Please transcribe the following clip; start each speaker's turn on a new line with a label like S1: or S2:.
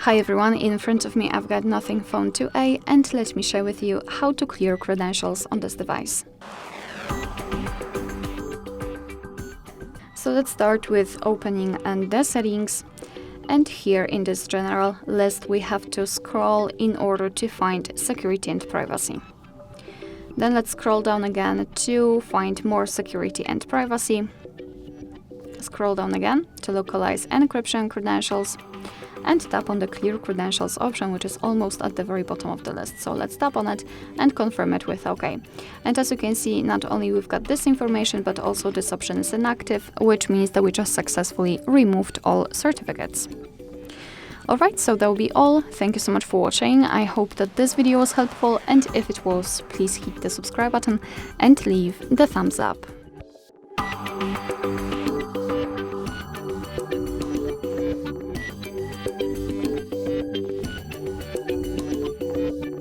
S1: Hi everyone, in front of me I've got Nothing Phone 2a, and let me share with you how to clear credentials on this device. So let's start with opening the settings, and here in this general list we have to scroll in order to find security and privacy. Then let's scroll down again to find more security and privacy. Scroll down again to localize encryption credentials, and tap on the Clear Credentials option, which is almost at the very bottom of the list. So let's tap on it and confirm it with OK. And as you can see, not only we've got this information, but also this option is inactive, which means that we just successfully removed all certificates. Alright, so that will be all. Thank you so much for watching. I hope that this video was helpful, and if it was, please hit the subscribe button and leave the thumbs up.